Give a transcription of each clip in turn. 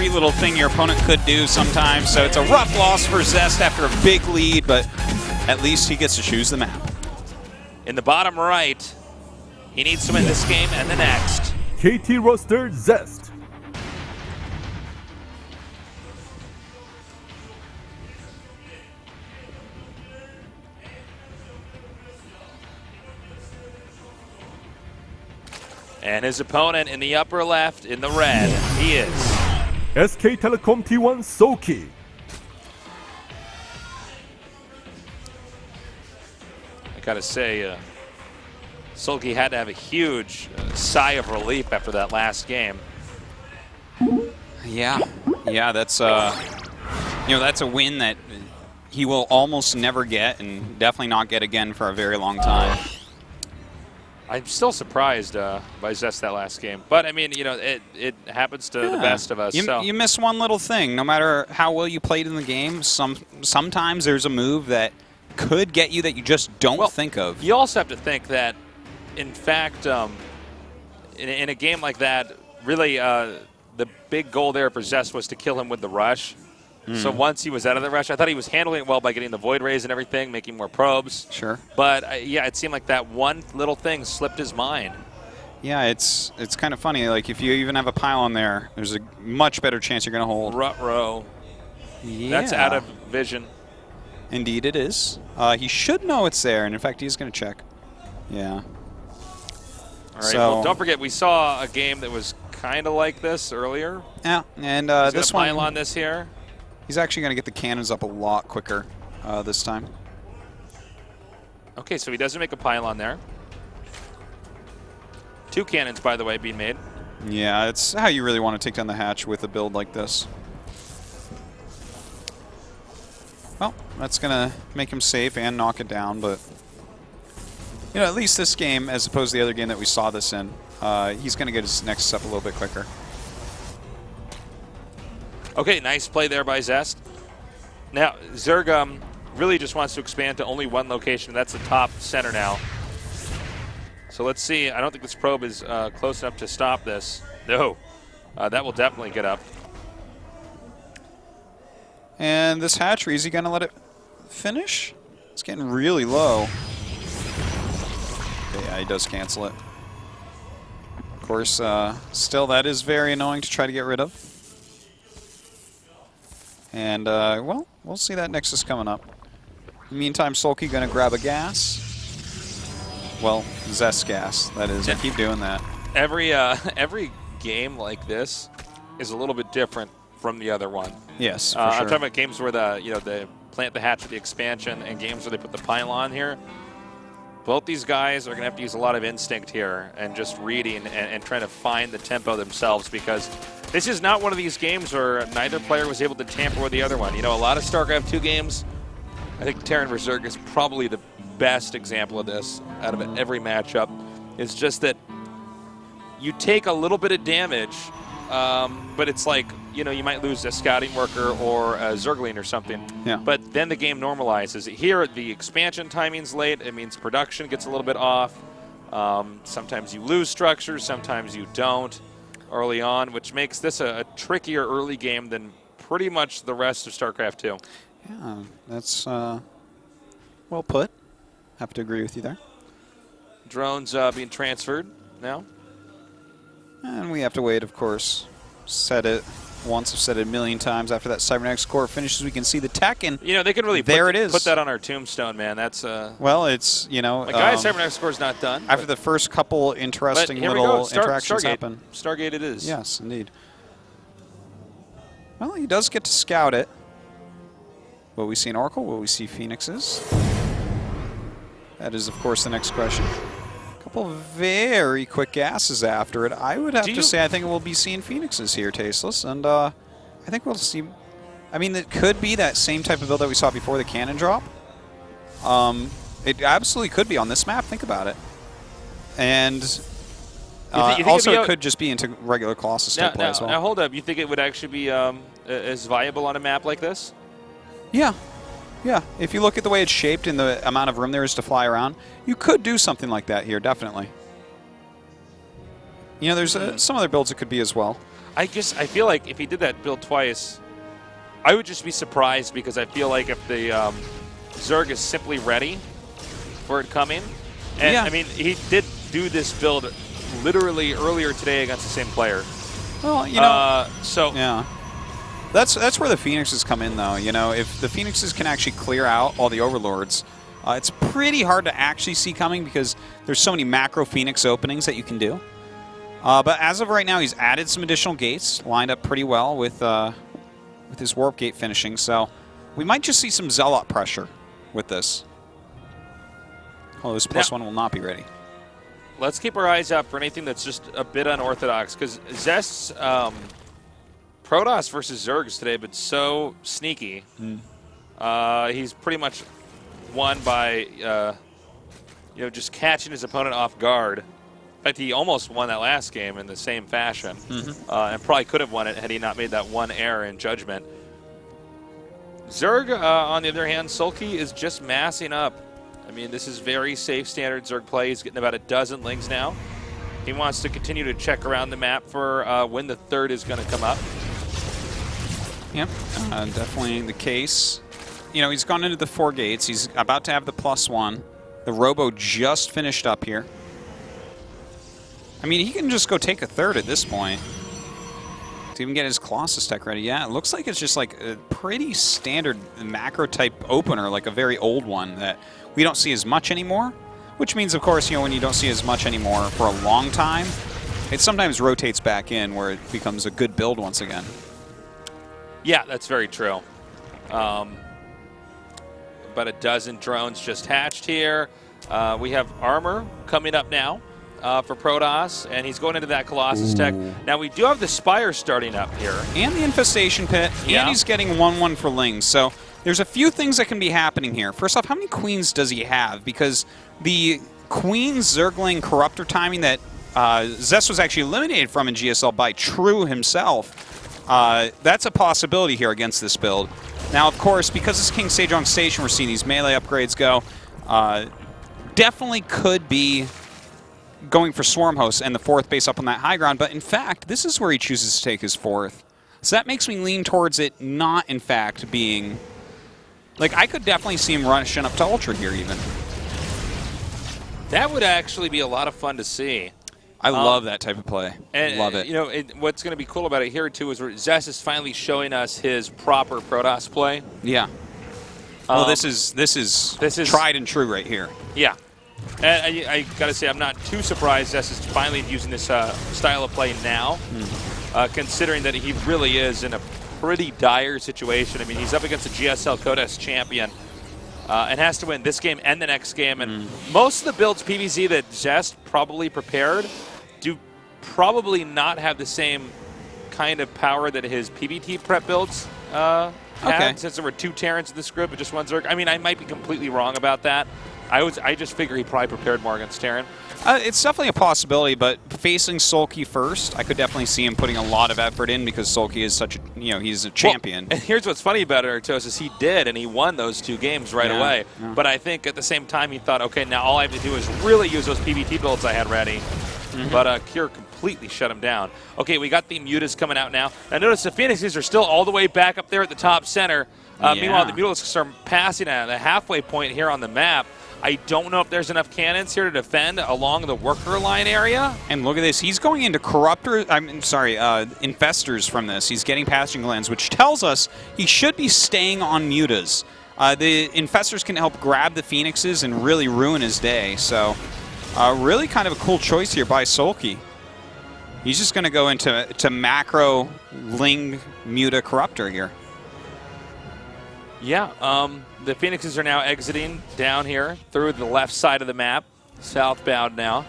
discreet little thing your opponent could do sometimes. So it's a rough loss for Zest after a big lead, but at least he gets to choose the map. In the bottom right, he needs to win this game and the next. KT roster Zest. And his opponent in the upper left, in the red, he is SK Telecom T1 Soulkey. I gotta say, Soulkey had to have a huge sigh of relief after that last game. Yeah, that's that's a win that he will almost never get, and definitely not get again for a very long time. I'm still surprised by Zest that last game, but I mean, it happens to the best of us. You miss one little thing. No matter how well you played in the game, sometimes there's a move that could get you that you just don't think of. You also have to think that, in fact, in a game like that, really the big goal there for Zest was to kill him with the rush. So once he was out of the rush, I thought he was handling it well by getting the void rays and everything, making more probes. Sure. But yeah, it seemed like that one little thing slipped his mind. Yeah, it's kind of funny. Like if you even have a pylon there, there's a much better chance you're going to hold. Rut-row. Yeah. That's out of vision. Indeed it is. He should know it's there, and in fact, he's going to check. Yeah. All right, well, don't forget, we saw a game that was kind of like this earlier. Yeah, and He's this gonna one, pile on this here. He's actually going to get the cannons up a lot quicker this time. Okay, so he doesn't make a pylon there. 2 cannons, by the way, being made. Yeah, it's how you really want to take down the hatch with a build like this. Well, that's going to make him safe and knock it down, but at least this game, as opposed to the other game that we saw this in, he's going to get his next step a little bit quicker. Okay, nice play there by Zest. Now, Zerg really just wants to expand to only one location. That's the top center now. So let's see. I don't think this probe is close enough to stop this. No. That will definitely get up. And this hatchery, is he going to let it finish? It's getting really low. Okay, yeah, he does cancel it. Of course, still that is very annoying to try to get rid of. And, well, we'll see that Nexus coming up. In the meantime, Soulkey going to grab a gas. Well, Zest gas, that is. I keep doing that. Every game like this is a little bit different from the other one. Yes, for I'm sure. talking about games where they plant the hatch with the expansion and games where they put the pylon here. Both these guys are going to have to use a lot of instinct here and just reading and trying to find the tempo themselves, because this is not one of these games where neither player was able to tamper with the other one. A lot of StarCraft II games, I think Terran Berserk is probably the best example of this out of every matchup. It's just that you take a little bit of damage, but it's like, you might lose a scouting worker or a Zergling or something. Yeah. But then the game normalizes. Here, the expansion timing's late. It means production gets a little bit off. Sometimes you lose structures, sometimes you don't early on, which makes this a trickier early game than pretty much the rest of StarCraft II. Yeah, that's well put. Have to agree with you there. Drones being transferred now. And we have to wait, of course. Said it once, I've said it a million times. After that Cybernetics core finishes, we can see the tech, and they can really put that on our tombstone, man. That's well, it's Guy's Cybernetics core is not done. After the first couple interesting little interactions happen. Stargate it is. Yes, indeed. Well, he does get to scout it. Will we see an Oracle? Will we see Phoenixes? That is, of course, the next question. Couple of very quick gases after it. I would have to say I think we'll be seeing Phoenixes here, Tasteless, and I think we'll see. I mean, it could be that same type of build that we saw before the cannon drop. It absolutely could be on this map. Think about it. And also, it could just be into regular Colossus type play as well. Now, hold up. You think it would actually be as viable on a map like this? Yeah. Yeah, if you look at the way it's shaped and the amount of room there is to fly around, you could do something like that here, definitely. There's some other builds it could be as well. I feel like if he did that build twice, I would just be surprised because I feel like if the Zerg is simply ready for it coming, and yeah. I mean he did do this build literally earlier today against the same player. Well, you know, so yeah. That's where the Phoenixes come in, though. You know, if the Phoenixes can actually clear out all the Overlords, it's pretty hard to actually see coming because there's so many macro Phoenix openings that you can do. But as of right now, he's added some additional gates, lined up pretty well with his Warp Gate finishing. So we might just see some Zealot pressure with this. Oh, this +1 will not be ready. Let's keep our eyes out for anything that's just a bit unorthodox because Zest's Protoss versus Zergs today have been so sneaky. He's pretty much won by just catching his opponent off guard. In fact, he almost won that last game in the same fashion, and probably could have won it had he not made that one error in judgment. Zerg, on the other hand, Soulkey is just massing up. I mean, this is very safe standard Zerg play. He's getting about a dozen lings now. He wants to continue to check around the map for when the third is going to come up. Yep, definitely the case. You know, he's gone into the 4 gates. He's about to have the +1. The Robo just finished up here. I mean, he can just go take a third at this point to even get his Colossus tech ready. Yeah, it looks like it's just like a pretty standard macro-type opener, like a very old one that we don't see as much anymore, which means, of course, you know, when you don't see as much anymore for a long time, it sometimes rotates back in where it becomes a good build once again. Yeah, that's very true. About a dozen drones just hatched here. We have armor coming up now for Protoss, and he's going into that Colossus tech. Now, we do have the Spire starting up here. And the Infestation Pit, and he's getting 1/1 for Lings. So there's a few things that can be happening here. First off, how many Queens does he have? Because the Queen Zergling Corruptor timing that Zest was actually eliminated from in GSL by True himself, that's a possibility here against this build. Now, of course, because it's King Sejong Station, we're seeing these melee upgrades go. Definitely could be going for Swarm Hosts and the 4th base up on that high ground, but in fact, this is where he chooses to take his 4th. So that makes me lean towards it not, in fact, being... Like, I could definitely see him rushing up to Ultra here, even. That would actually be a lot of fun to see. I love that type of play. And, love it. You know, what's going to be cool about it here, too, is where Zest is finally showing us his proper Protoss play. Yeah. Well, this is tried and true right here. Yeah. And I got to say, I'm not too surprised Zest is finally using this style of play now, considering that he really is in a pretty dire situation. I mean, he's up against a GSL Codex champion and has to win this game and the next game. And most of the builds PvZ that Zest probably prepared do probably not have the same kind of power that his PvT prep builds had, since there were 2 Terrans in this group and just 1 Zerg. I mean, I might be completely wrong about that. I just figure he probably prepared more against Terran. It's definitely a possibility, but facing Soulkey first, I could definitely see him putting a lot of effort in because Soulkey is such a, he's a champion. Well, and here's what's funny about it, Artos, is he did, and he won those 2 games right away. Yeah. But I think at the same time he thought, okay, now all I have to do is really use those PvT builds I had ready. But Cure completely shut him down. Okay, we got the Mutas coming out now. Now notice the Phoenixes are still all the way back up there at the top center. Meanwhile, the Mutalisks are passing at the halfway point here on the map. I don't know if there's enough cannons here to defend along the worker line area. And look at this. He's going into infestors from this. He's getting passing glands, which tells us he should be staying on Mutas. The infestors can help grab the Phoenixes and really ruin his day. So really kind of a cool choice here by Soulkey. He's just going to go into macro Ling Muta Corruptor here. Yeah, the Phoenixes are now exiting down here through the left side of the map, southbound now.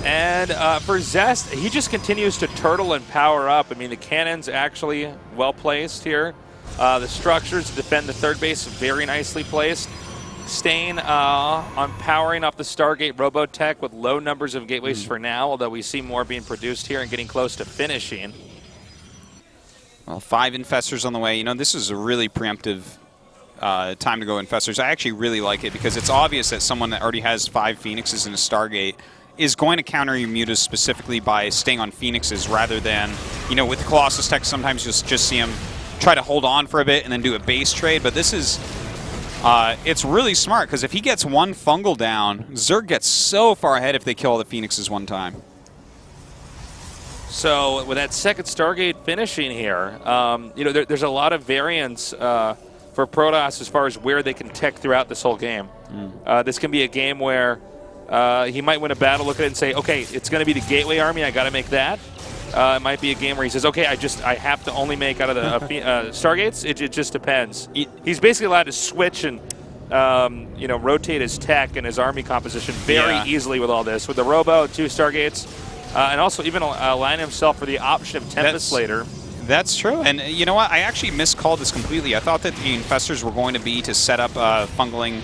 And for Zest, he just continues to turtle and power up. I mean, the cannon's actually well placed here. The structures to defend the 3rd base very nicely placed. Staying on powering off the Stargate Robotech with low numbers of gateways for now, although we see more being produced here and getting close to finishing. Well, 5 infestors on the way. This is a really preemptive time to go infestors. I actually really like it because it's obvious that someone that already has 5 Phoenixes in a Stargate is going to counter your mutas specifically by staying on Phoenixes rather than, you know, with the Colossus tech, sometimes you'll just see him try to hold on for a bit and then do a base trade. But this is, it's really smart because if he gets one fungal down, Zerg gets so far ahead if they kill all the Phoenixes one time. So with that second Stargate finishing here, you know, there's a lot of variance for Protoss as far as where they can tech throughout this whole game. This can be a game where he might win a battle, look at it and say, okay, it's going to be the Gateway Army, I got to make that. It might be a game where he says, okay, I have to only make out of the Stargates. It just depends. He's basically allowed to switch and you know, rotate his tech and his army composition very easily with all this. With the Robo, 2 Stargates, and also even align himself for the option of Tempest later. That's true. And you know what? I actually miscalled this completely. I thought that the Infestors were going to be to set up fungling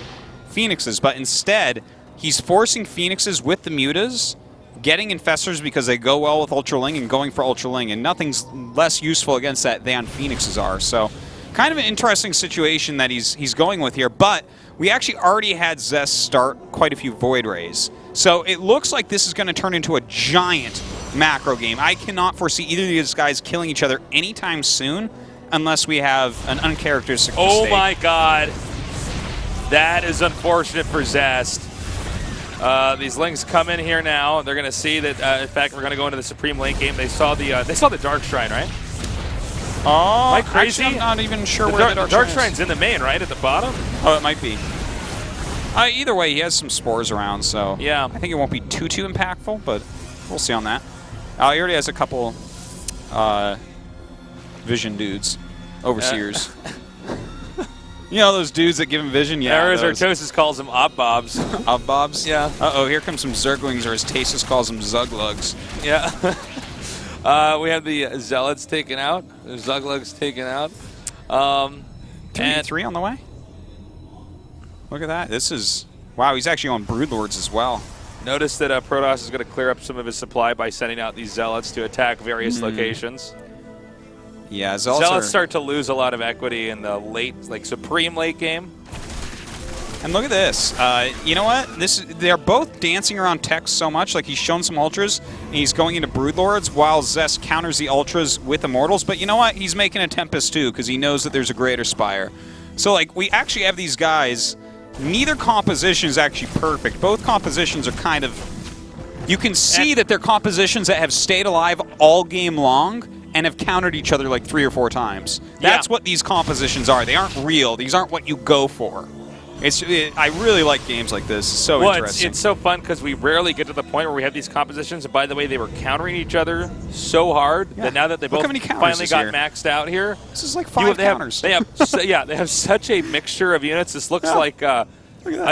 Phoenixes, but instead, he's forcing Phoenixes with the mutas, getting Infestors because they go well with Ultraling and going for Ultraling, and nothing's less useful against that than Phoenixes are. So kind of an interesting situation that he's going with here, but we actually already had Zest start quite a few Void Rays. So it looks like this is going to turn into a giant macro game. I cannot foresee either of these guys killing each other anytime soon unless we have an uncharacteristic mistake. Oh my god. That is unfortunate for Zest. These Lings come in here now. They're going to see that, in fact, we're going to go into the Supreme Late game. They saw the Dark Shrine, right? Oh, Am I crazy? Actually, I'm not even sure where the Dark Shrine's in the main, right? At the bottom? Oh, it might be. Either way, he has some spores around, so yeah. I think it won't be too impactful, but we'll see on that. He already has a couple vision dudes, overseers. You know those dudes that give him vision? Yeah. Artosis calls them Obbobs. Obbobs? Yeah. Uh-oh, here comes some Zerglings, or as Tasis calls them, Zuglugs. Yeah. We have the Zealots taken out, the Zuglugs taken out. 2v3 on the way? Look at that. This is... Wow, he's actually on Broodlords as well. Notice that Protoss is going to clear up some of his supply by sending out these Zealots to attack various locations. Yeah, Zealots start to lose a lot of equity in the late, like Supreme late game. And look at this. You know what? They're both dancing around tech so much. Like, he's shown some Ultras, and he's going into Broodlords while Zest counters the Ultras with Immortals. But you know what? He's making a Tempest too, because he knows that there's a Greater Spire. So, like, we actually have these guys. Neither composition is actually perfect. Both compositions are kind of... You can see that they're compositions that have stayed alive all game long and have countered each other like 3 or 4 times. That's what these compositions are. They aren't real. These aren't what you go for. I really like games like this. It's so interesting. It's so fun because we rarely get to the point where we have these compositions. And by the way, they were countering each other so hard that now that they both finally got maxed out here. This is like 5 counters. They have such a mixture of units. This looks like a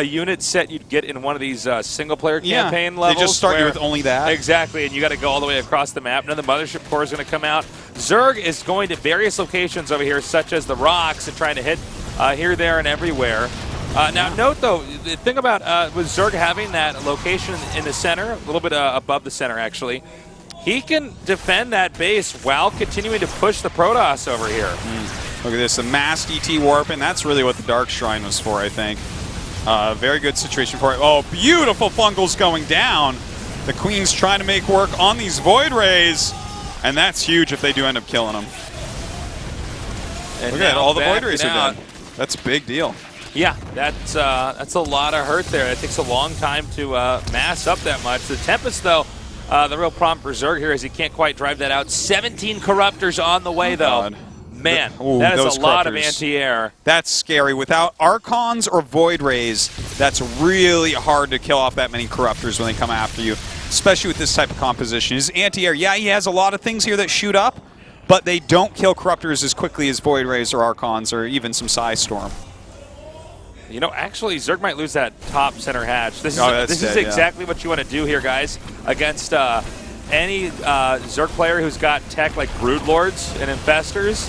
unit set you'd get in one of these single-player campaign levels. They just start you with only that. Exactly, and you got to go all the way across the map. Now the Mothership Core is going to come out. Zerg is going to various locations over here, such as the rocks, and trying to hit here, there, and everywhere. Now, note, though, the thing about with Zerg having that location in the center, a little bit above the center, actually, he can defend that base while continuing to push the Protoss over here. Look at this, the mass DT warp, and that's really what the Dark Shrine was for, I think. Very good situation for it. Oh, beautiful fungals going down. The Queen's trying to make work on these Void Rays, and that's huge if they do end up killing them. And look at that, all the Void Rays are dead. That's a big deal. Yeah, that's a lot of hurt there. It takes a long time to mass up that much. The Tempest, though, the real problem for Zerg here is he can't quite drive that out. 17 Corruptors on the way, though. Man, that is a lot of anti-air. That's scary. Without Archons or Void Rays, that's really hard to kill off that many Corruptors when they come after you, especially with this type of composition. His anti-air, yeah, he has a lot of things here that shoot up, but they don't kill Corruptors as quickly as Void Rays or Archons or even some Psy Storm. You know, actually, Zerg might lose that top center hatch. This is exactly what you want to do here, guys, against any Zerg player who's got tech like Broodlords and Infestors.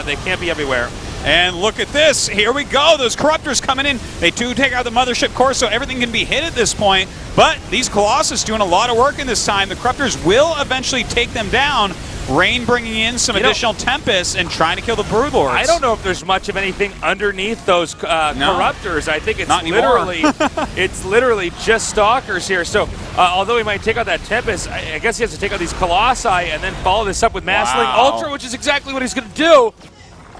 They can't be everywhere. And look at this. Here we go. Those Corruptors coming in. They do take out the Mothership Core, so everything can be hit at this point. But these Colossus doing a lot of work in this time. The Corruptors will eventually take them down. Rain bringing in some additional Tempests and trying to kill the Broodlords. I don't know if there's much of anything underneath those Corruptors. I think it's literally just Stalkers here. So although he might take out that Tempest, I guess he has to take out these Colossi and then follow this up with Massling Ultra, which is exactly what he's going to do.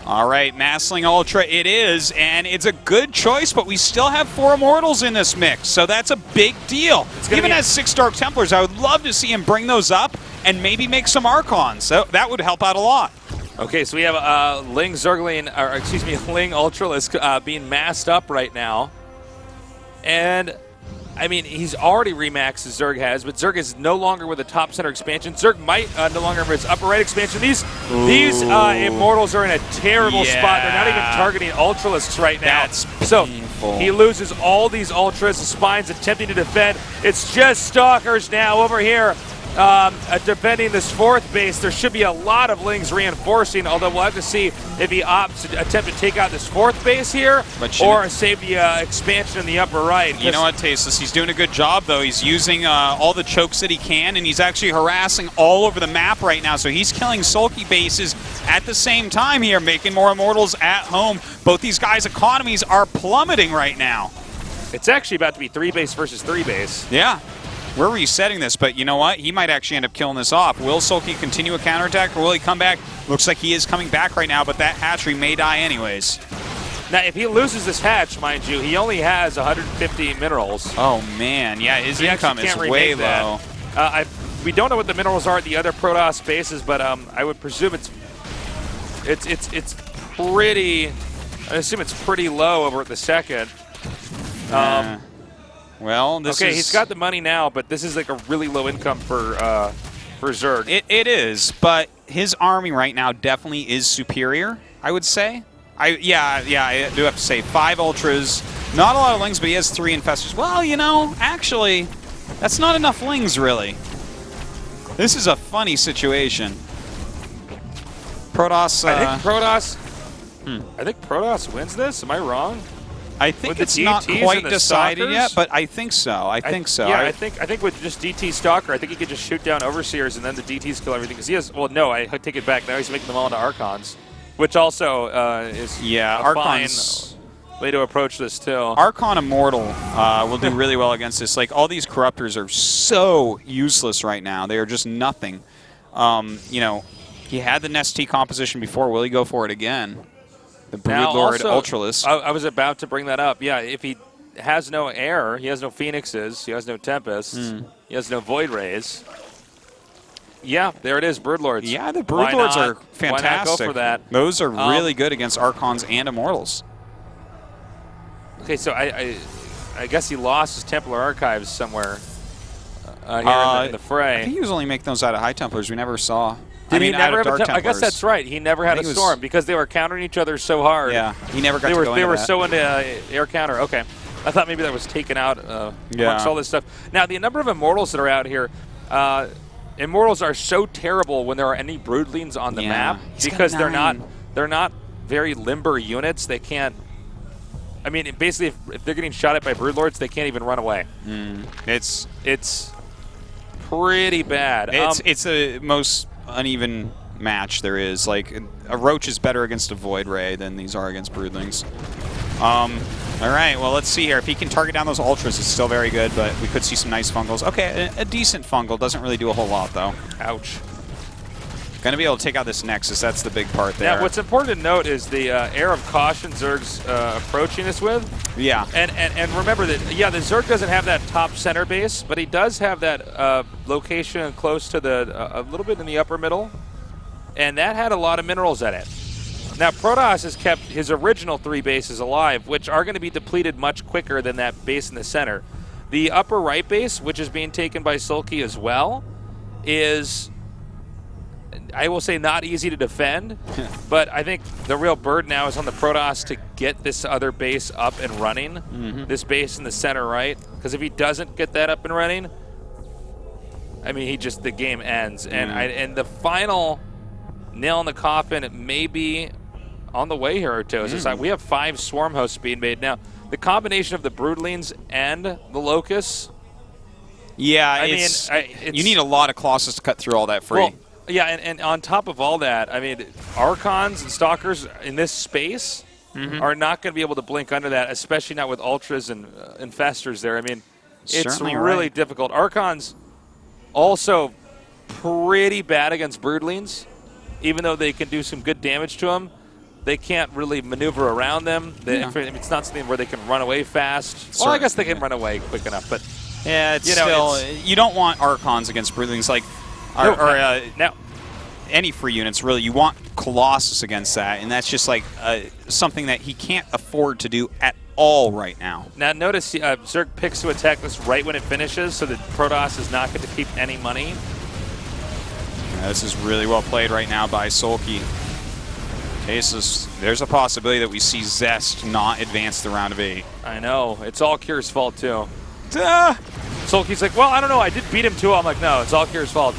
All right, Massling Ultra it is, and it's a good choice, but we still have 4 Immortals in this mix, so that's a big deal. Even as 6 Dark Templars, I would love to see him bring those up and maybe make some Archons. So that would help out a lot. Okay, so we have Ling Zergling, or excuse me, Ling Ultralisk being masked up right now. And I mean, he's already remaxed as Zerg has, but Zerg is no longer with the top center expansion. Zerg might no longer have his upper right expansion. These Immortals are in a terrible spot. They're not even targeting Ultralisks right now. That's so painful. he loses all these Ultras. The Spine's attempting to defend. It's just Stalkers now over here. Defending this 4th base. There should be a lot of Lings reinforcing, although we'll have to see if he opts to attempt to take out this 4th base here or save the expansion in the upper right. You know what, Tasteless? He's doing a good job, though. He's using all the chokes that he can, and he's actually harassing all over the map right now. So he's killing Soulkey bases at the same time here, making more Immortals at home. Both these guys' economies are plummeting right now. It's actually about to be 3 base versus 3 base. Yeah. We're resetting this, but you know what? He might actually end up killing this off. Will Soulkey continue a counterattack, or will he come back? Looks like he is coming back right now, but that hatchery may die anyways. Now, if he loses this hatch, mind you, he only has 150 minerals. Oh, man. Yeah, his income is way low. We don't know what the minerals are at the other Protoss bases, but I would presume it's pretty... I assume it's pretty low over at the 2nd. Well, this is... Okay, he's got the money now, but this is like a really low income for Zerg. It is, but his army right now definitely is superior, I would say. I do have to say 5 Ultras, not a lot of Lings, but he has 3 Infestors. Well, you know, actually, that's not enough Lings, really. This is a funny situation. Protoss... I think Protoss wins this. Am I wrong? I think it's not quite decided yet, but I think so. I think so. Yeah, I think with just DT Stalker, I think he could just shoot down Overseers and then the DTs kill everything. Because he has, well, no, I take it back. Now he's making them all into Archons, which also is a fine way to approach this too. Archon Immortal will do really well against this. Like, all these Corruptors are so useless right now. They are just nothing. You know, he had the Nest T composition before. Will he go for it again? The Broodlord Ultralisk. I was about to bring that up. Yeah, if he has no air, he has no Phoenixes, he has no Tempests, he has no Void Rays. Yeah, there it is, Broodlords. Yeah, the Broodlords are fantastic. Why not go for that? Those are really good against Archons and Immortals. Okay, so I guess he lost his Templar Archives somewhere here in the fray. I think he was only making those out of High Templars. We never saw. Did he never have I guess that's right. He never had a storm because they were countering each other so hard. Yeah, he never got to go into that. They were so into air counter. Okay. I thought maybe that was taken out amongst all this stuff. Now, the number of Immortals that are out here, Immortals are so terrible when there are any Broodlings on the map because they're not very limber units. They can't... I mean, basically, if they're getting shot at by Broodlords, they can't even run away. It's pretty bad. It's the most uneven match there is. Like, a Roach is better against a Void Ray than these are against Broodlings. All right, well, let's see here. If he can target down those Ultras, it's still very good, but we could see some nice Fungals. Okay, a decent Fungal. Doesn't really do a whole lot, though. Ouch. Going to be able to take out this Nexus. That's the big part there. Now, what's important to note is the air of caution Zerg's approaching us with. Yeah. And remember that, the Zerg doesn't have that top center base, but he does have that location close to a little bit in the upper middle. And that had a lot of minerals in it. Now, Protoss has kept his original 3 bases alive, which are going to be depleted much quicker than that base in the center. The upper right base, which is being taken by Soulkey as well, is... I will say not easy to defend, but I think the real burden now is on the Protoss to get this other base up and running, this base in the center right, because if he doesn't get that up and running, I mean, the game ends. And the final nail in the coffin, it may be on the way here, Artosis. We have 5 Swarm Hosts being made. Now, the combination of the Broodlings and the Locusts... Yeah, you need a lot of Colossus to cut through all that free. Well, Yeah, and on top of all that, I mean, Archons and Stalkers in this space are not going to be able to blink under that, especially not with Ultras and Infestors there. I mean, it's Certainly really right. difficult. Archons also pretty bad against Broodlings, even though they can do some good damage to them. They can't really maneuver around them. It's not something where they can run away fast. Well, I guess they can run away quick enough, but Yeah, it's still you don't want Archons against Broodlings like now. Any free units really. You want Colossus against that, and that's just like something that he can't afford to do at all right now. Now notice Zerg picks to attack this right when it finishes, so that Protoss is not going to keep any money. Yeah, this is really well played right now by Soulkey. There's a possibility that we see Zest not advance the round of 8. I know. It's all Kier's fault, too. Duh. Soulkey's like, well, I don't know. I did beat him, too. I'm like, no, it's all Kier's fault.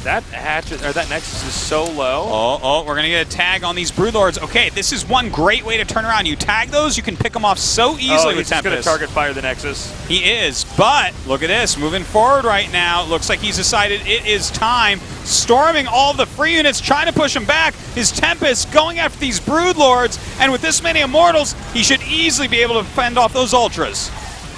That hatchet, or that Nexus is so low. Oh, we're going to get a tag on these Broodlords. Okay, this is one great way to turn around. You tag those, you can pick them off so easily with Tempest. He's going to target fire the Nexus. He is, but look at this. Moving forward right now. Looks like he's decided it is time. Storming all the free units, trying to push him back. His Tempest going after these Broodlords, and with this many Immortals, he should easily be able to fend off those Ultras.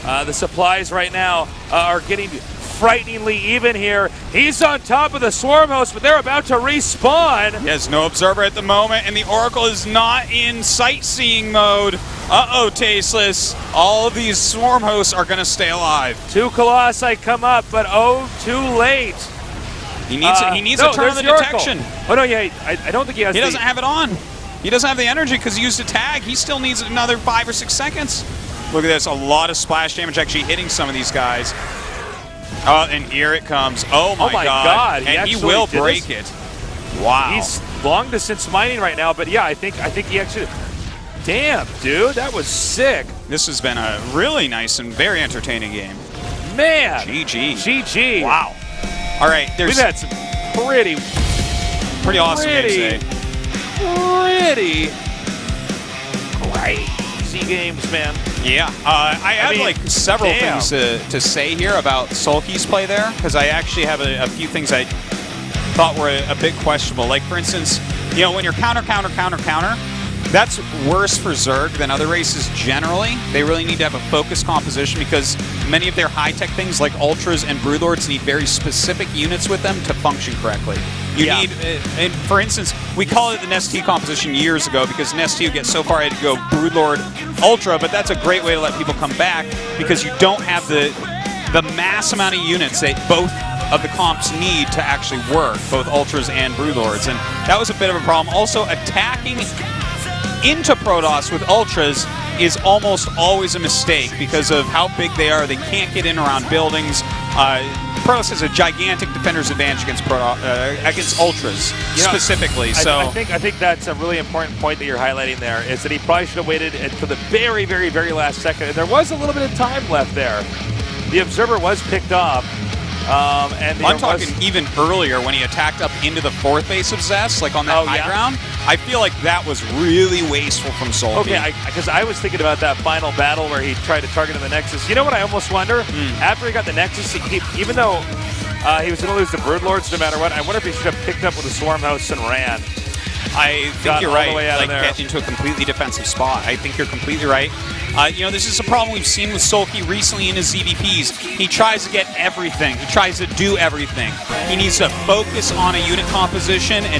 The supplies right now are getting frighteningly even here. He's on top of the Swarm Host, but they're about to respawn. He has no observer at the moment, and the Oracle is not in sightseeing mode. Uh-oh, Tasteless. All of these Swarm Hosts are going to stay alive. 2 Colossi come up, but too late. He needs a turn on the detection. Oh, no, yeah, I don't think he has He doesn't have it on. He doesn't have the energy because he used a tag. He still needs another 5 or 6 seconds. Look at this. A lot of splash damage actually hitting some of these guys. And here it comes. Oh my God. And he will break it. Wow. He's long distance mining right now, but yeah, I think he actually. Damn, dude, that was sick. This has been a really nice and very entertaining game. Man. GG. Wow. All right, we've had some pretty awesome games today. Pretty crazy games, man. Yeah, I have like several things to say here about Soulkey's play there, because I actually have a few things I thought were a bit questionable. Like, for instance, you know, when you're counter, that's worse for Zerg than other races generally. They really need to have a focused composition because many of their high-tech things like Ultras and Broodlords need very specific units with them to function correctly. You need, and for instance, we call it the Nest T composition years ago because Nest T would get so far ahead to go Broodlord Ultra, but that's a great way to let people come back because you don't have the mass amount of units that both of the comps need to actually work, both Ultras and Broodlords, and that was a bit of a problem. Also, attacking into Protoss with Ultras is almost always a mistake because of how big they are. They can't get in around buildings. Protoss has a gigantic defender's advantage against Ultras specifically. I think that's a really important point that you're highlighting there, is that he probably should have waited for the very, very, very last second. And there was a little bit of time left there. The Observer was picked off. I'm talking even earlier when he attacked up into the 4th base of Zest, like on that high ground. I feel like that was really wasteful from Soulkey. Okay, because I was thinking about that final battle where he tried to target in the Nexus. You know what I almost wonder? After he got the Nexus, even though he was going to lose the Broodlords no matter what, I wonder if he should have picked up with the Swarm House and ran. I think you're right. Like, get into a completely defensive spot. I think you're completely right. You know, this is a problem we've seen with Soulkey recently in his ZVPs. He tries to get everything. He tries to do everything. He needs to focus on a unit composition and